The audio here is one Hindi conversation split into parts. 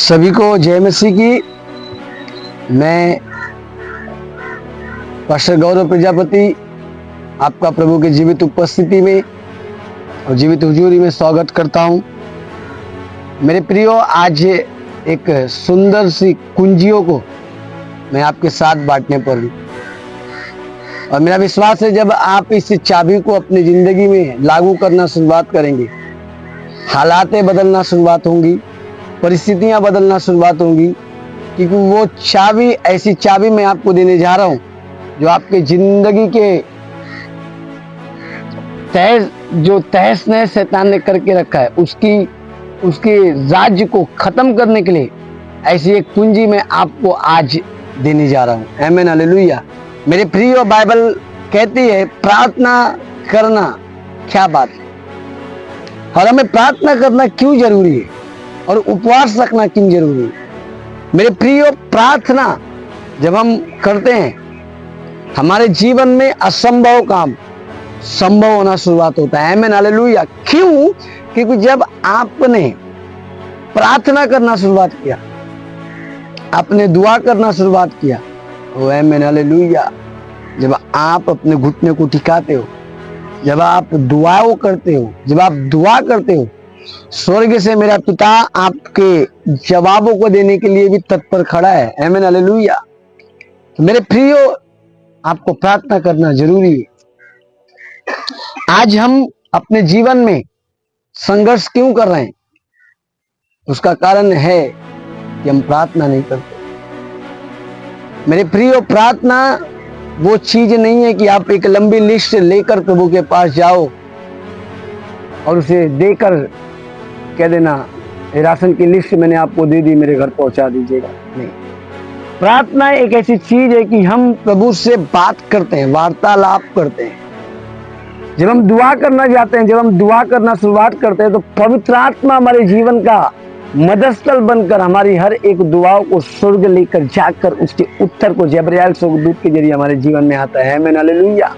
सभी को जय मसीह की। मैं पास्टर गौरव प्रजापति आपका प्रभु की जीवित उपस्थिति में और जीवित हुजूरी में स्वागत करता हूं। मेरे प्रियो, आज एक सुंदर सी कुंजियों को मैं आपके साथ बांटने पर हूं और मेरा विश्वास है जब आप इस चाबी को अपनी जिंदगी में लागू करना शुरुआत करेंगे, हालातें बदलना शुरुआत होंगी, परिस्थितियां बदलना शुरुआत होंगी, क्योंकि वो चाबी, ऐसी चाबी मैं आपको देने जा रहा हूं जो आपके जिंदगी के तहस नहस शैतान ने करके रखा है, उसके राज्य को खत्म करने के लिए ऐसी एक कुंजी मैं आपको आज देने जा रहा हूं। आमीन, हालेलुया। मेरे प्रिय, बाइबल कहती है प्रार्थना करना क्या बात है, और हमें प्रार्थना करना क्यों जरूरी है और उपवास रखना क्यों जरूरी है। मेरे प्रियो, प्रार्थना जब हम करते हैं हमारे जीवन में असंभव काम संभव होना शुरुआत होता है। आमीन, हालेलुया। क्यों? क्योंकि जब आपने प्रार्थना करना शुरुआत किया, आपने दुआ करना शुरुआत किया, ओ आमीन, हालेलुया, जब आप अपने घुटने को टिकाते हो, जब आप दुआओं करते हो, जब आप दुआ करते हो, स्वर्ग से मेरा पिता आपके जवाबों को देने के लिए भी तत्पर खड़ा है। आमीन, हालेलुया। तो मेरे प्रियो, आपको प्रार्थना करना जरूरी है। आज हम अपने जीवन में संघर्ष क्यों कर रहे हैं? उसका कारण है कि हम प्रार्थना नहीं करते। मेरे प्रियो, प्रार्थना वो चीज नहीं है कि आप एक लंबी लिस्ट लेकर प्रभु के पास जाओ और उसे देकर कह देना, राशन की लिस्ट मैंने आपको दे दी, मेरे घर पहुंचा दीजिएगा। नहीं, प्रार्थना एक ऐसी चीज है कि हम प्रभु से बात करते हैं, वार्तालाप करते हैं। जब हम दुआ करना जाते हैं, जब हम दुआ करना शुरुआत करते हैं, तो पवित्र आत्मा हमारे जीवन का मददस्थल बनकर हमारी हर एक दुआओं को स्वर्ग लेकर जाकर उसके उत्तर को जबरयाल स्वर्गदूत के जरिए हमारे जीवन में आता है। आमीन, हालेलुया।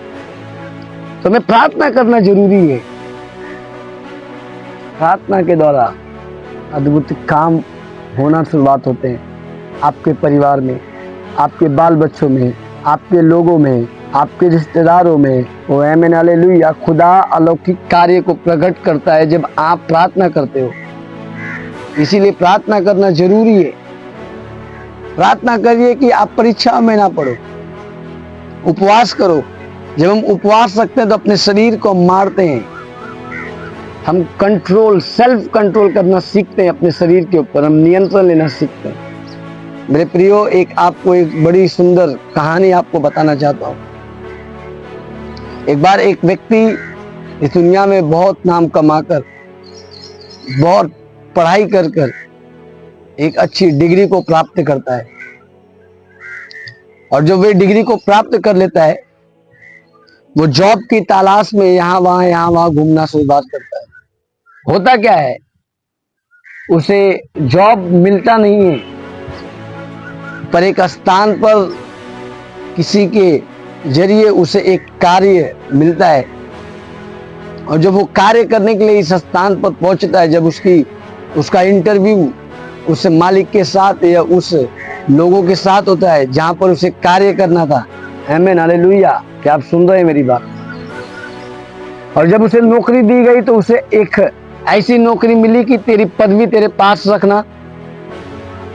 तो हमें प्रार्थना करना जरूरी है। प्रार्थना के द्वारा अद्भुत काम होना शुरुआत होते हैं आपके परिवार में, आपके बाल बच्चों में, आपके लोगों में, आपके रिश्तेदारों में। ओ आमीन, हालेलुया। खुदा अलौकिक कार्य को प्रकट करता है जब आप प्रार्थना करते हो। इसीलिए प्रार्थना करना जरूरी है। प्रार्थना करिए कि आप परीक्षा में ना पड़ो, उपवास करो। जब हम उपवास रखते हैं तो अपने शरीर को मारते हैं, हम सेल्फ कंट्रोल करना सीखते हैं अपने शरीर के ऊपर, हम नियंत्रण लेना सीखते हैं। मेरे प्रियो, आपको एक बड़ी सुंदर कहानी आपको बताना चाहता हूं। एक बार एक व्यक्ति इस दुनिया में बहुत नाम कमाकर, बहुत पढ़ाई कर एक अच्छी डिग्री को प्राप्त करता है, और जब वे डिग्री को प्राप्त कर लेता है, वो जॉब की तलाश में यहाँ वहां घूमना शुरुआत करता है। होता क्या है, उसे जॉब मिलता नहीं है, पर एक स्थान पर किसी के जरिए उसे एक कार्य मिलता है, और जब वो कार्य करने के लिए इस स्थान पर पहुंचता है, जब उसका इंटरव्यू उस मालिक के साथ या उस लोगों के साथ होता है जहां पर उसे कार्य करना था। आमीन, हालेलुया। क्या आप सुन रहे हैं मेरी बात? और जब उसे नौकरी दी गई तो उसे एक ऐसी नौकरी मिली कि तेरी पदवी तेरे पास रखना,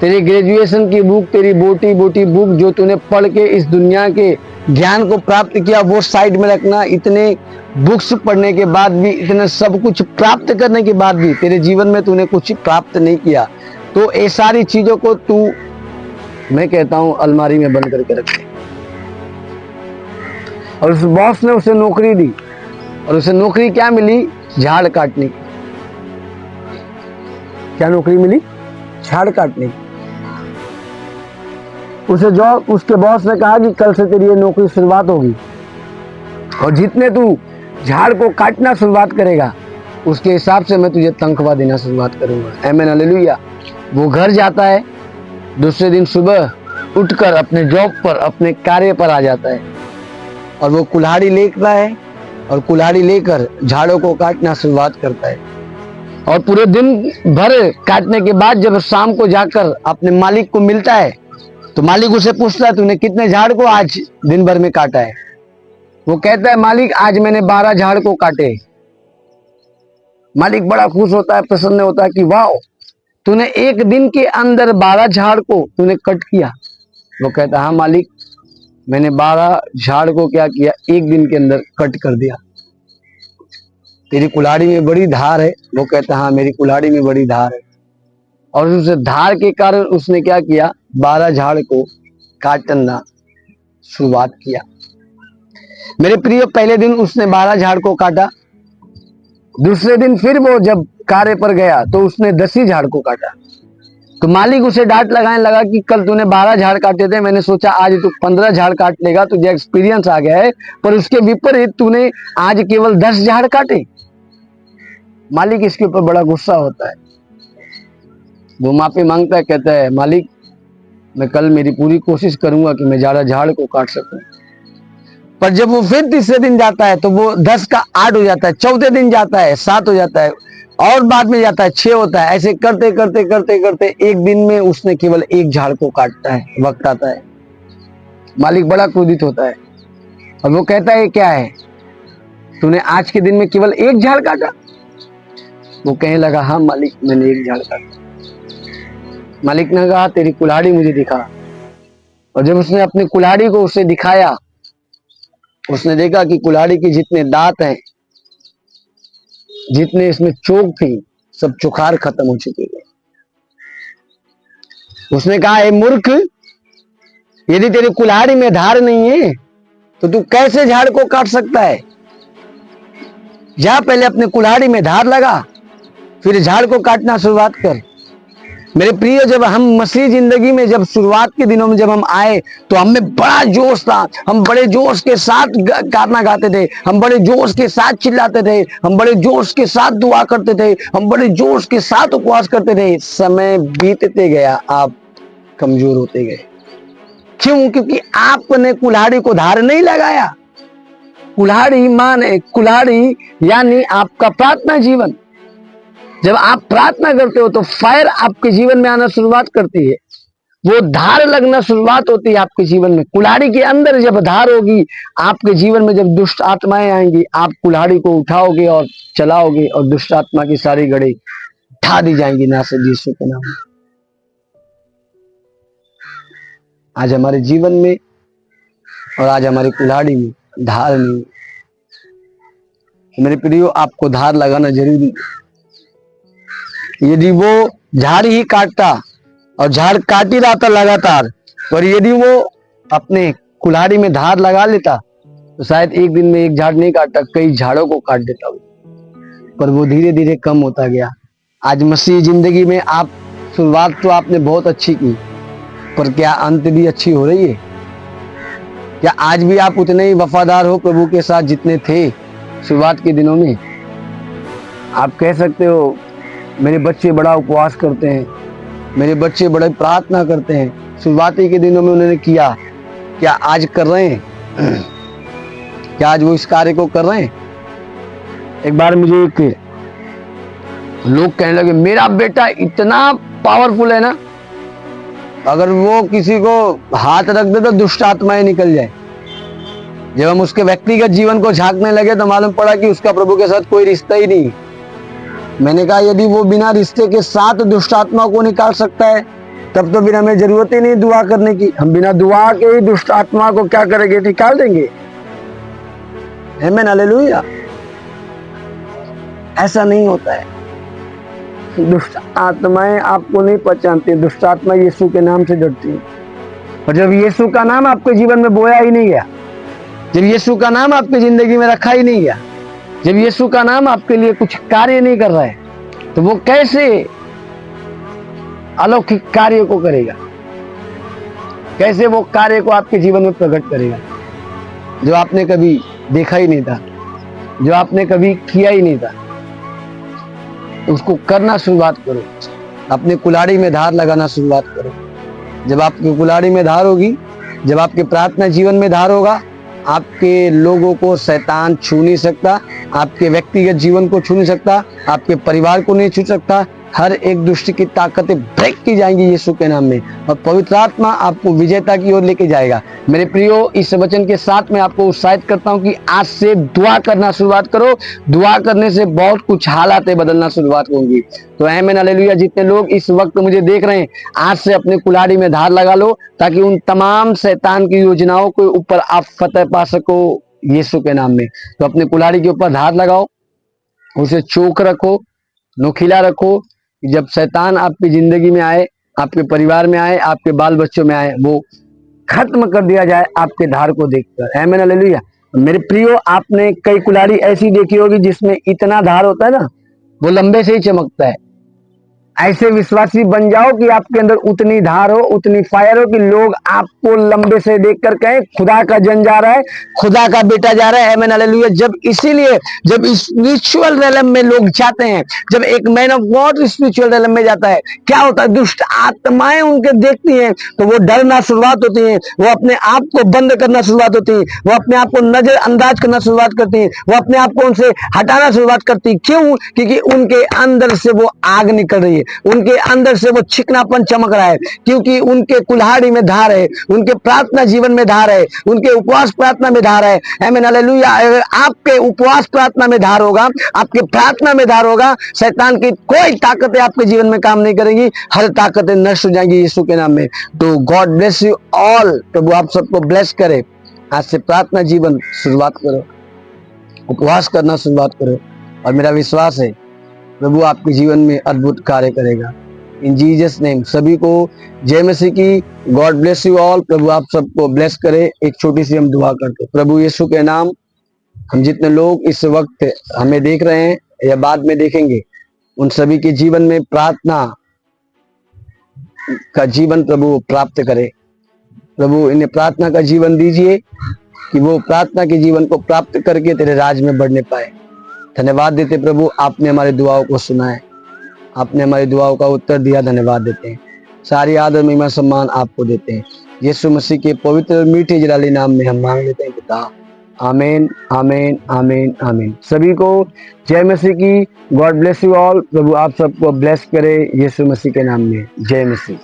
तेरी ग्रेजुएशन की बुक, तेरी बोटी बुक जो तूने पढ़ के इस दुनिया के ज्ञान को प्राप्त किया, वो साइड में रखना। इतने बुक्स पढ़ने के बाद भी, इतना सब कुछ प्राप्त करने के बाद भी तेरे जीवन में तूने कुछ प्राप्त नहीं किया, तो ये सारी चीजों को तू, मैं कहता हूं, अलमारी में बंद करके रख। और उस बॉस ने उसे नौकरी दी, और उसे नौकरी क्या मिली? झाड़ काटने की। क्या नौकरी मिली? झाड़ काटने की। उसके बॉस ने कहा कि कल से तेरी ये नौकरी शुरुआत होगी, और जितने तू झाड़ को काटना शुरुआत करेगा उसके हिसाब से मैं तुझे तनख्वाह देना शुरुआत करूंगा। आमीन, हालेलुया। वो घर जाता है, दूसरे दिन सुबह उठकर अपने जॉब पर, अपने कार्य पर आ जाता है, और वो कुल्हाड़ी लेता है और कुल्हाड़ी लेकर झाड़ों को काटना शुरुआत करता है। और पूरे दिन भर काटने के बाद जब शाम को जाकर अपने मालिक को मिलता है तो मालिक उसे पूछता है तूने कितने झाड़ को आज दिन भर में काटा है। वो कहता है मालिक आज मैंने 12 झाड़ को काटे। मालिक बड़ा खुश होता है, प्रसन्न होता है कि वाह तूने एक दिन के अंदर 12 झाड़ को तूने कट किया। वो कहता है हाँ मालिक मैंने 12 झाड़ को क्या किया, एक दिन के अंदर कट कर दिया। तेरी कुल्हाड़ी में बड़ी धार है। वो कहता है हाँ मेरी कुल्हाड़ी में बड़ी धार है। और उस धार के कारण उसने क्या किया, 12 झाड़ को काटना शुरुआत किया। मेरे प्रिय पहले दिन उसने 12 झाड़ को काटा। दूसरे दिन फिर वो जब कार्य पर गया तो उसने 10 ही झाड़ को काटा। तो मालिक उसे डांट लगाने लगा कि कल तूने 12 झाड़ काटे थे, मैंने सोचा आज तू 15 झाड़ काट लेगा, तुझे एक्सपीरियंस आ गया है, पर उसके विपरीत तूने आज केवल 10 झाड़ काटे। मालिक इसके ऊपर बड़ा गुस्सा होता है। वो माफी मांगता है, कहता है मालिक मैं कल मेरी पूरी कोशिश करूंगा कि मैं ज्यादा झाड़ को काट सकूं। पर जब वो फिर तीसरे दिन जाता है तो वो 10 का 8 हो जाता है, चौथे दिन जाता है 7 हो जाता है, और बाद में जाता है 6 होता है। ऐसे करते करते करते करते एक दिन में उसने केवल 1 झाड़ को काटता है, वक्त आता है। मालिक बड़ा क्रोधित होता है और वो कहता है क्या है, तूने आज के दिन में केवल 1 झाड़ काटा। वो कहने लगा हाँ मालिक मैंने 1 झाड़ काटा। मालिक ने कहा तेरी कुल्हाड़ी मुझे दिखा। और जब उसने अपनी कुल्हाड़ी को उसे दिखाया, उसने देखा कि कुल्हाड़ी के जितने दांत हैं, जितने इसमें चोक थी, सब चुखार खत्म हो चुके थे। उसने कहा ए मूर्ख, यदि तेरी कुल्हाड़ी में धार नहीं है तो तू कैसे झाड़ को काट सकता है। जा पहले अपने कुल्हाड़ी में धार लगा, फिर झाड़ को काटना शुरुआत कर। मेरे प्रिय जब हम मसीह जिंदगी में जब शुरुआत के दिनों में जब हम आए तो हमें बड़ा जोश था, हम बड़े जोश के साथ गाना गाते थे, हम बड़े जोश के साथ चिल्लाते थे, हम बड़े जोश के साथ दुआ करते थे, हम बड़े जोश के साथ उपवास करते थे। समय बीतते गया, आप कमजोर होते गए। क्यों? क्योंकि आपने कुल्हाड़ी को धार नहीं लगाया। कुल्हाड़ी यानी आपका प्रार्थना जीवन। जब आप प्रार्थना करते हो तो फायर आपके जीवन में आना शुरुआत करती है, वो धार लगना शुरुआत होती है आपके जीवन में। कुल्हाड़ी के अंदर जब धार होगी, आपके जीवन में जब दुष्ट आत्माएं आएंगी, आप कुल्हाड़ी को उठाओगे और चलाओगे और दुष्ट आत्मा की सारी गड़े ढा दी जाएंगी नासर यीशु के नाम में। आज हमारे जीवन में और आज हमारी कुल्हाड़ी में धार नहीं। मेरे प्रियो आपको धार लगाना जरूरी है। यदि वो झाड़ ही काटता और झाड़ काट ही रहा था लगातार, और यदि वो अपने कुल्हाड़ी में धार लगा लेता तो शायद एक दिन में 1 झाड़ नहीं काटता, कई झाड़ों को काट देता वो। पर वो धीरे धीरे कम होता गया। आज मसीह जिंदगी में आप शुरुआत तो आपने बहुत अच्छी की, पर क्या अंत भी अच्छी हो रही है? क्या आज भी आप उतने ही वफादार हो प्रभु के साथ जितने थे शुरुआत के दिनों में? आप कह सकते हो मेरे बच्चे बड़ा उपवास करते हैं, मेरे बच्चे बड़े प्रार्थना करते हैं। शुरुआती के दिनों में उन्होंने किया, क्या आज कर रहे हैं? क्या आज वो इस कार्य को कर रहे हैं? एक बार मुझे एक लोग कहने लगे मेरा बेटा इतना पावरफुल है ना, अगर वो किसी को हाथ रख दे तो दुष्ट आत्माएं निकल जाए। जब हम उसके व्यक्तिगत जीवन को झांकने लगे तो मालूम पड़ा कि उसका प्रभु के साथ कोई रिश्ता ही नहीं। मैंने कहा यदि वो बिना रिश्ते के साथ दुष्ट आत्मा को निकाल सकता है, तब तो फिर हमें जरूरत ही नहीं दुआ करने की। हम बिना दुआ के ही दुष्ट आत्मा को क्या करेंगे? निकाल देंगे। आमीन, हालेलुया। ऐसा नहीं होता है। दुष्ट आत्माएं आपको नहीं पहचानती। दुष्ट आत्मा यीशु के नाम से डरती है। और जब यीशु का नाम आपके जीवन में बोया ही नहीं गया, जब यीशु का नाम आपकी जिंदगी में रखा ही नहीं गया, जब यीशु का नाम आपके लिए कुछ कार्य नहीं कर रहा है, तो वो कैसे अलौकिक कार्य को करेगा? कैसे वो कार्य को आपके जीवन में प्रकट करेगा जो आपने कभी देखा ही नहीं था, जो आपने कभी किया ही नहीं था? उसको करना शुरुआत करो। अपने कुल्हाड़ी में धार लगाना शुरुआत करो। जब आपकी कुल्हाड़ी में धार होगी, जब आपके प्रार्थना जीवन में धार होगा, आपके लोगों को शैतान छू नहीं सकता, आपके व्यक्तिगत जीवन को छू नहीं सकता, आपके परिवार को नहीं छू सकता। हर एक दुष्ट की ताकतें ब्रेक की जाएंगी यीशु के नाम में, और पवित्र आत्मा आपको विजेता की ओर लेके जाएगा। मेरे प्रियो, इस वचन के साथ मैं आपको उत्साहित करता हूं कि आज से दुआ करना शुरुआत करो। दुआ करने से बहुत कुछ हालातें बदलना शुरुआत होंगी। तो आमीन हालेलुया। जितने लोग इस वक्त मुझे देख रहे हैं, आज से अपने कुल्हाड़ी में धार लगा लो, ताकि उन तमाम शैतान की योजनाओं के ऊपर आप फतेह पा सको यीशु के नाम में। तो अपने कुल्हाड़ी के ऊपर धार लगाओ, उसे चोक रखो, नोखिला रखो। जब शैतान आपकी जिंदगी में आए, आपके परिवार में आए, आपके बाल बच्चों में आए, वो खत्म कर दिया जाए आपके धार को देखकर। आमीन हालेलुया। मेरे प्रियो, आपने कई कुल्हाड़ी ऐसी देखी होगी जिसमें इतना धार होता है ना, वो लंबे से ही चमकता है। ऐसे विश्वासी बन जाओ कि आपके अंदर उतनी धार हो, उतनी फायर हो कि लोग आपको लंबे से देखकर कहें खुदा का जन जा रहा है, खुदा का बेटा जा रहा है। आमीन हालेलुया। जब इसीलिए जब स्पिरिचुअल रेलम में लोग जाते हैं, जब एक मैन ऑफ गॉड स्पिरिचुअल रेलम में जाता है, क्या होता है, दुष्ट आत्माएं उनके देखती हैं तो वो डरना शुरुआत होती है, वो अपने आप को बंद करना शुरुआत होती है, वो अपने आप को नजरअंदाज करना शुरुआत करती है, वो अपने आप को उनसे हटाना शुरुआत करती है। क्यों? क्योंकि उनके अंदर से वो आग निकल रही है, उनके अंदर से वो चिकनापन चमक रहा है, क्योंकि उनके कुल्हाड़ी में धार है, उनके प्रार्थना जीवन में धार है, उनके उपवास प्रार्थना में धार है। आमीन हालेलुया। अगर आपके उपवास प्रार्थना में धार होगा, आपके प्रार्थना में धार होगा, शैतान की कोई ताकतें आपके जीवन में काम नहीं करेंगी, हर ताकतें नष्ट हो जाएंगी यीशु के नाम में। तो गॉड ब्लेस यू ऑल। प्रभु आप सबको ब्लेस करे। आज से प्रार्थना जीवन शुरुआत करो, उपवास करना शुरुआत करो, और मेरा विश्वास है प्रभु आपके जीवन में अद्भुत कार्य करेगा। In Jesus name. सभी को जय मसीह की। God bless you all. प्रभु आप सबको ब्लेस करे। एक छोटी सी हम दुआ करते। प्रभु यीशु के नाम, हम जितने लोग इस वक्त हमें देख रहे हैं या बाद में देखेंगे, उन सभी के जीवन में प्रार्थना का जीवन प्रभु प्राप्त करे। प्रभु इन्हें प्रार्थना का जीवन दीजिए कि वो प्रार्थना के जीवन को प्राप्त करके तेरे राज में बढ़ने पाए। धन्यवाद देते प्रभु, आपने हमारी दुआओं को सुना है, आपने हमारी दुआओं का उत्तर दिया। धन्यवाद देते हैं। सारी आदर महिमा सम्मान आपको देते हैं। यीशु मसीह के पवित्र मीठे जलाली नाम में हम मांग लेते हैं पिता। आमीन, आमीन, आमीन, आमीन। सभी को जय मसीह की। God bless you all. प्रभु आप सबको ब्लेस करे यीशु मसीह के नाम में। जय मसीह।